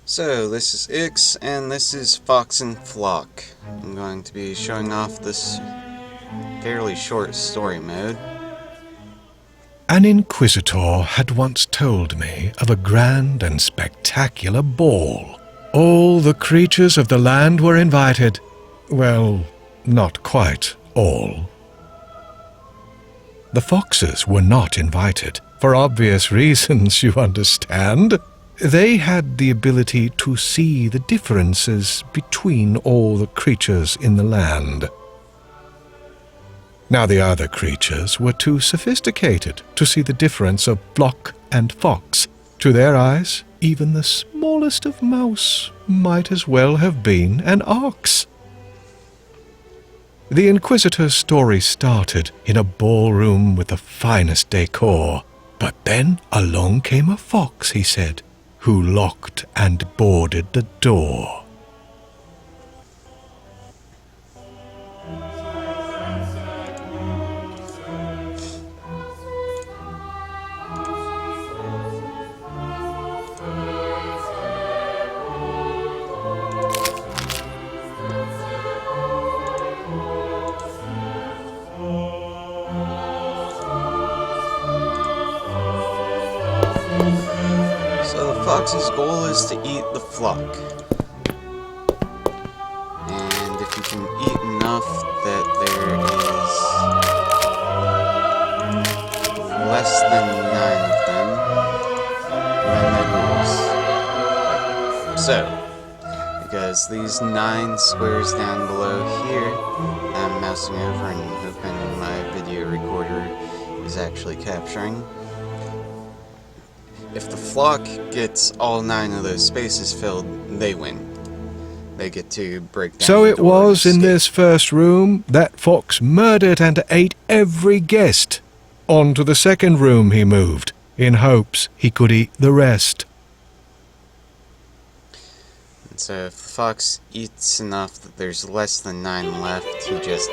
So, this is Ix, and this is Fox and Flock. I'm going to be showing off this fairly short story mode. An inquisitor had once told me of a grand and spectacular ball. All the creatures of the land were invited. Well, not quite all. The foxes were not invited, for obvious reasons, you understand. They had the ability to see the differences between all the creatures in the land. Now the other creatures were too sophisticated to see the difference of flock and fox. To their eyes, even the smallest of mouse might as well have been an ox. The Inquisitor's story started in a ballroom with the finest decor. But then along came a fox, he said, who locked and boarded the door. So the fox's goal is to eat the flock. And if you can eat enough that there is less than 9 of them, then they lose. So, because these 9 squares down below here, I'm mousing over and hoping my video recorder is actually capturing. If the flock gets all 9 of those spaces filled, they win. They get to break down So the it door was and in escape. this first room that fox murdered and ate every guest. On to the second room he moved, in hopes he could eat the rest. And so if the fox eats enough that there's less than 9 left, he just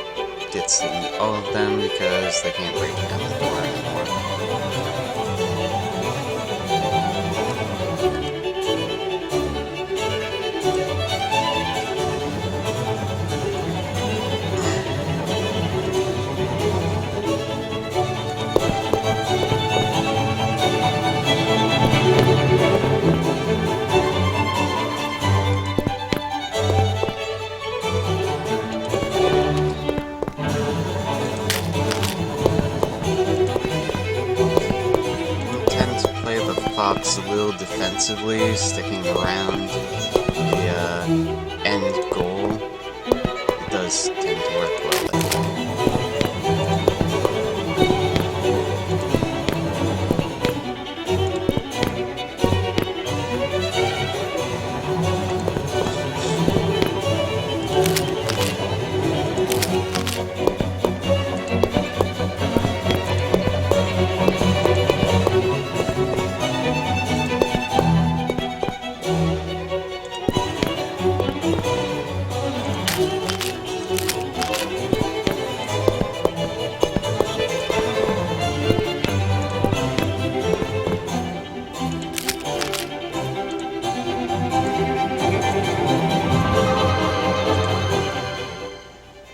gets to eat all of them because they can't break down the door anymore. Fox a little defensively, sticking around the end goal. It does tend to work well that way.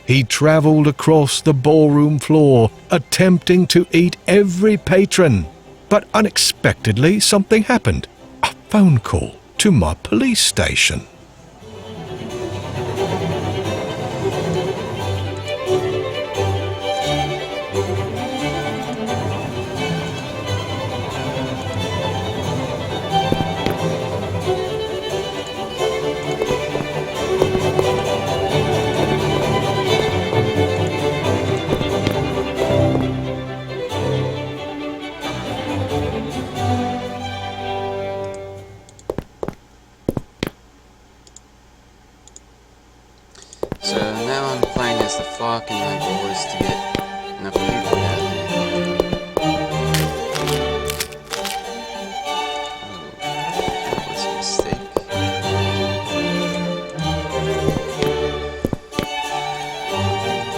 He travelled across the ballroom floor, attempting to eat every patron. But unexpectedly, something happened. A phone call to my police station. So now I'm playing as the flock, and my goal is to get enough people down here. Oh, that was a mistake.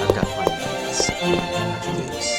I've got plenty of these. I can do this.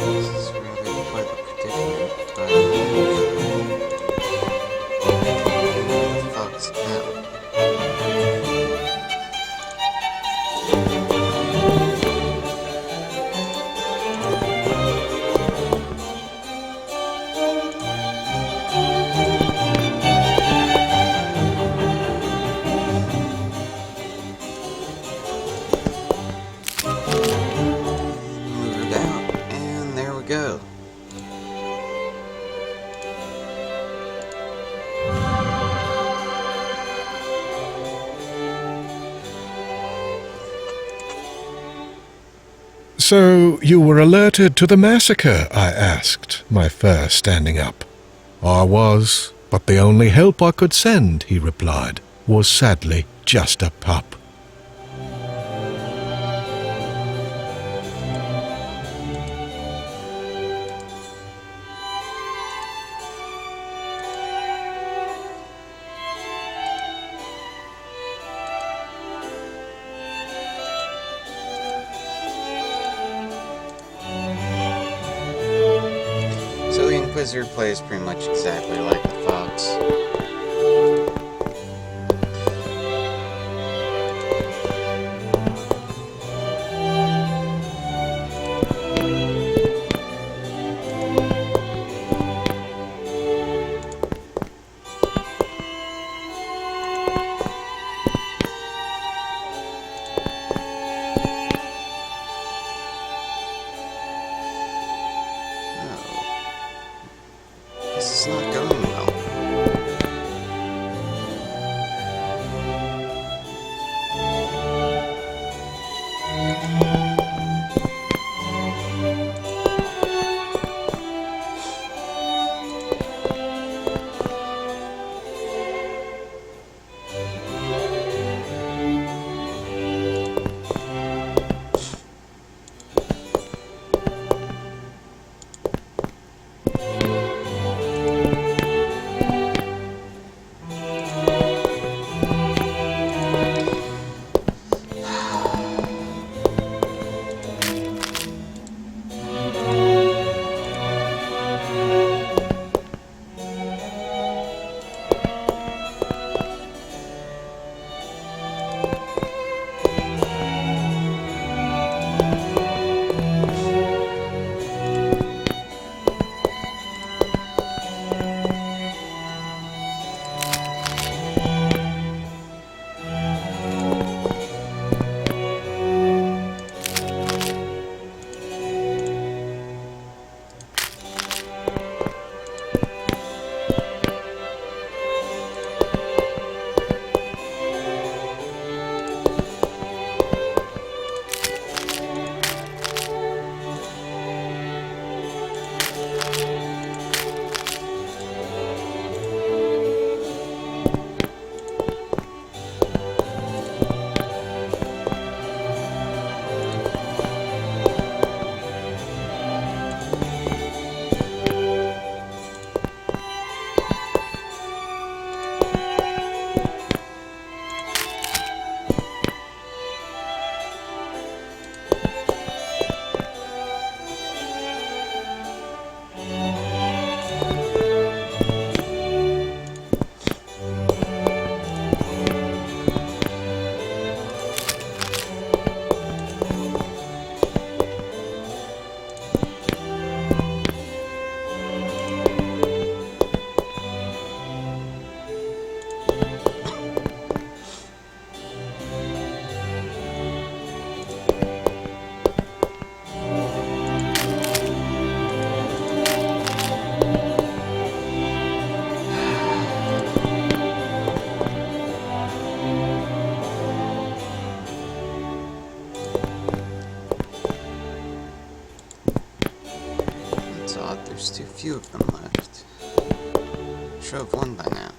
This is really quite a predicament. Where the fuck's out? Move it out, and there we go. So you were alerted to the massacre? I asked, my fur standing up. I was, but the only help I could send, he replied, was sadly just a pup. So the Inquisitor plays pretty much exactly like the Fox. This is not going well. There's too few of them left. Should have won by now.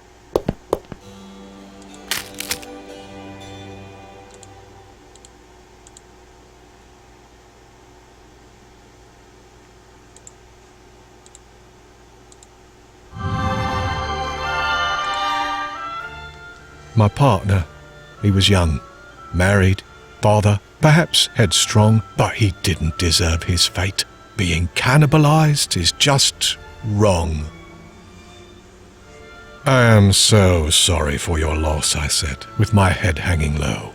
My partner, he was young, married, father, perhaps headstrong, but he didn't deserve his fate. Being cannibalized is just wrong. I am so sorry for your loss, I said, with my head hanging low.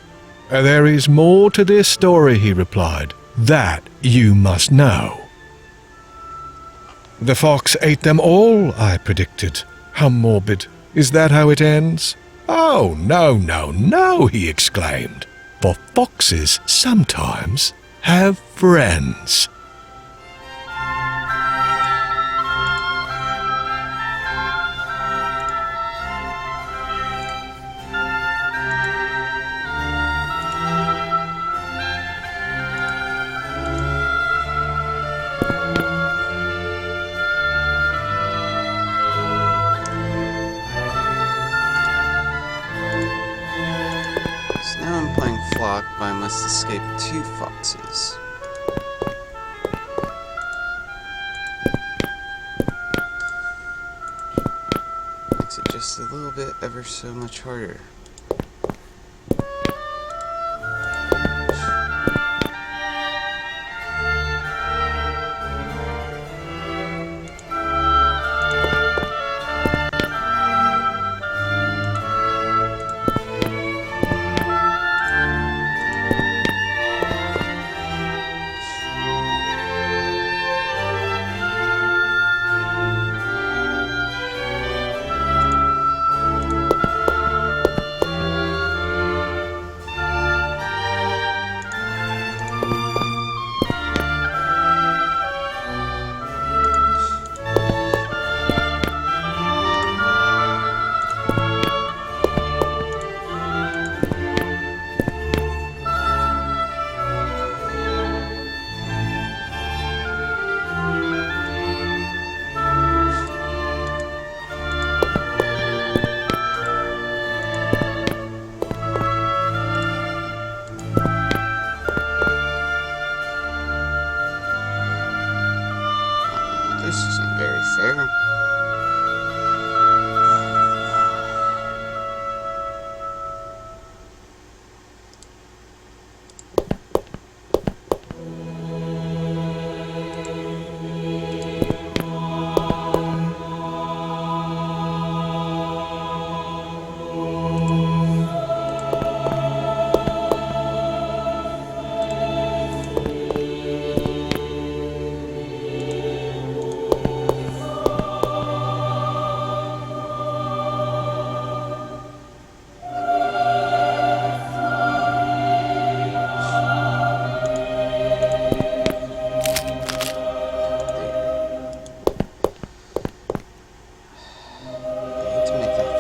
There is more to this story, he replied. That you must know. The fox ate them all, I predicted. How morbid. Is that how it ends? Oh, no, no, no, he exclaimed. For foxes sometimes have friends. Now I'm playing Flock, but I must escape 2 foxes. Makes it just a little bit ever so much harder. This isn't very fair.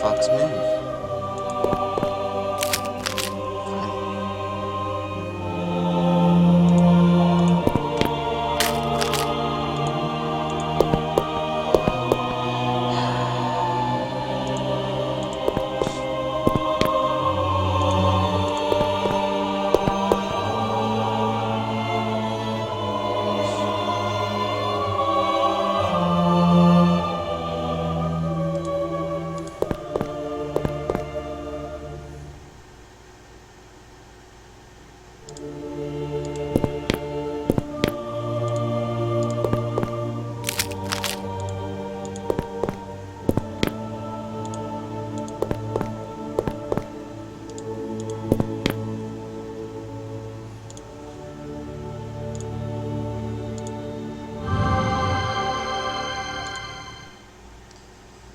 Fox move.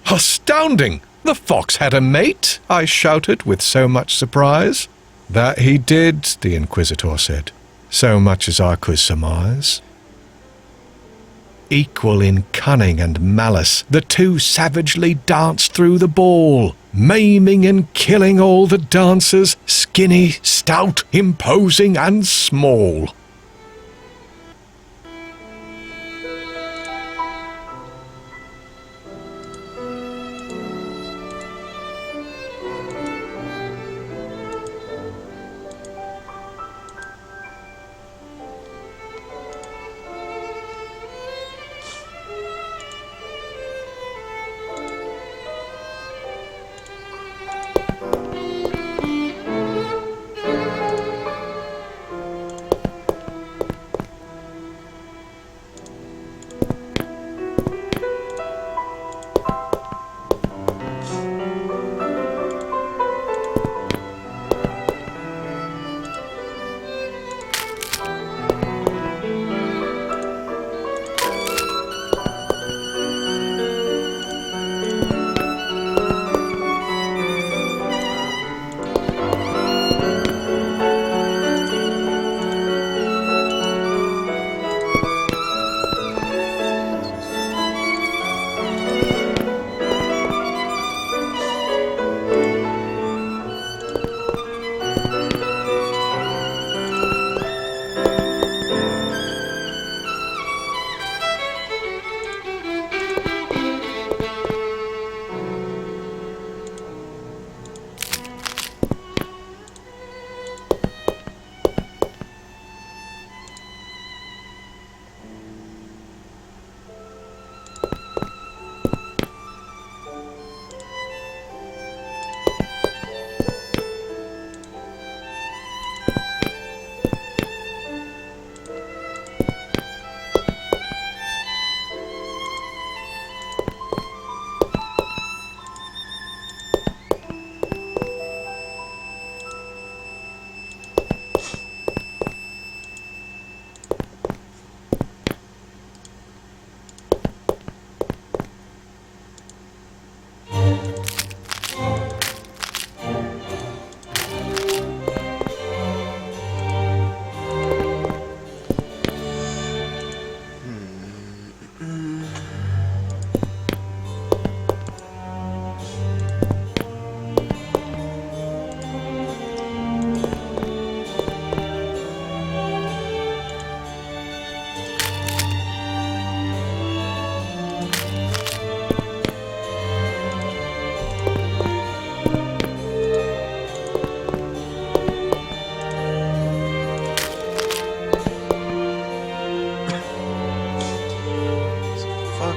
Astounding! The fox had a mate, I shouted with so much surprise. That he did, the Inquisitor said, so much as I could surmise. Equal in cunning and malice, the two savagely danced through the ball, maiming and killing all the dancers, skinny, stout, imposing and small.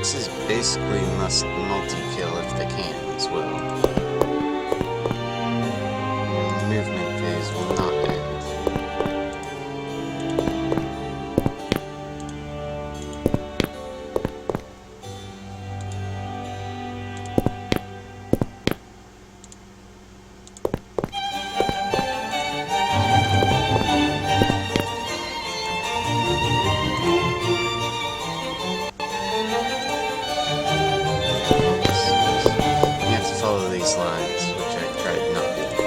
foxes basically must multi-kill if they can as well. Your movement phase will not end. You have to follow these lines, which I tried not to do.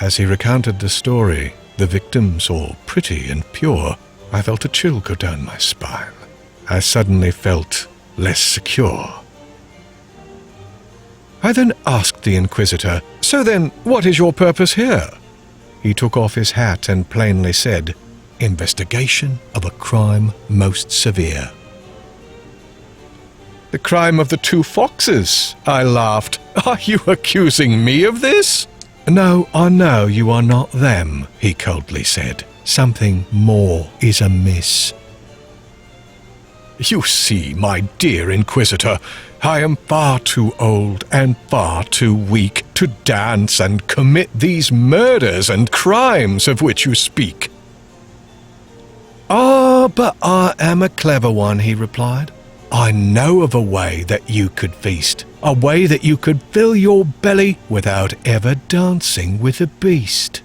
As he recounted the story, the victims all pretty and pure, I felt a chill go down my spine. I suddenly felt less secure. I then asked the Inquisitor, "So then, what is your purpose here?" He took off his hat and plainly said, "Investigation of a crime most severe." "The crime of the 2 foxes," I laughed. "Are you accusing me of this?" "No, I know you are not them," he coldly said. "Something more is amiss." "You see, my dear Inquisitor, I am far too old and far too weak to dance and commit these murders and crimes of which you speak." "Ah, but I am a clever one," he replied. "I know of a way that you could feast, a way that you could fill your belly without ever dancing with a beast."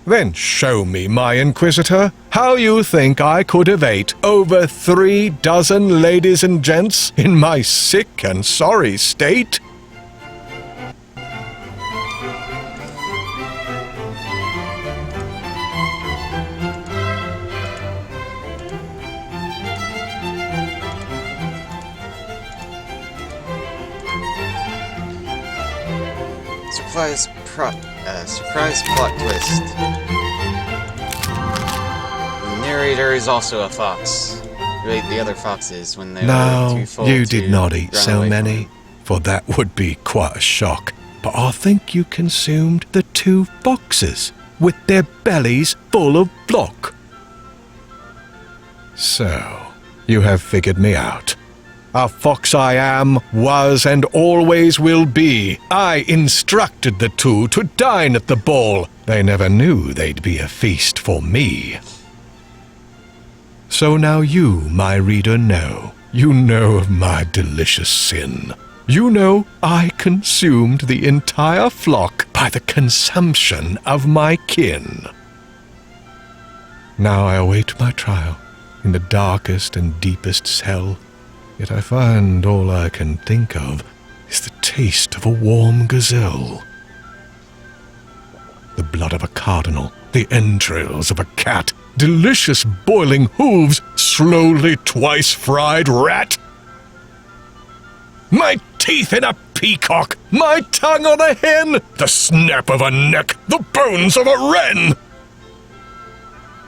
"Then show me, my Inquisitor, how you think I could have ate over 3 dozen ladies and gents in my sick and sorry state?" Surprise plot twist. The narrator is also a fox. Right, the other foxes when they were No, too full you to did not eat run so away from many, them. for that would be quite a shock. But I think you consumed the 2 foxes, with their bellies full of block. So, you have figured me out. A fox I am, was, and always will be. I instructed the 2 to dine at the ball. They never knew they'd be a feast for me. So now you, my reader, know. You know of my delicious sin. You know I consumed the entire flock by the consumption of my kin. Now I await my trial in the darkest and deepest cell. Yet I find all I can think of is the taste of a warm gazelle, the blood of a cardinal, the entrails of a cat, delicious boiling hooves, slowly twice fried rat, my teeth in a peacock, my tongue on a hen, the snap of a neck, the bones of a wren,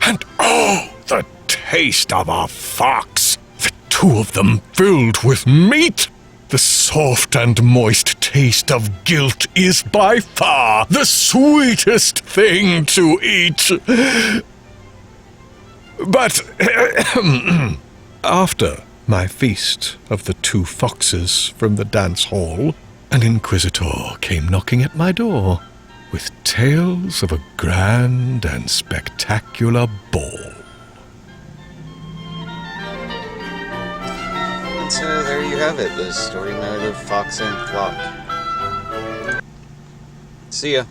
and oh, the taste of a fox, the 2 of them filled with meat. The soft and moist taste of guilt is by far the sweetest thing to eat. But after my feast of the 2 foxes from the dance hall, an Inquisitor came knocking at my door with tales of a grand and spectacular ball. so there you have it, the story mode of Fox and Flock. See ya.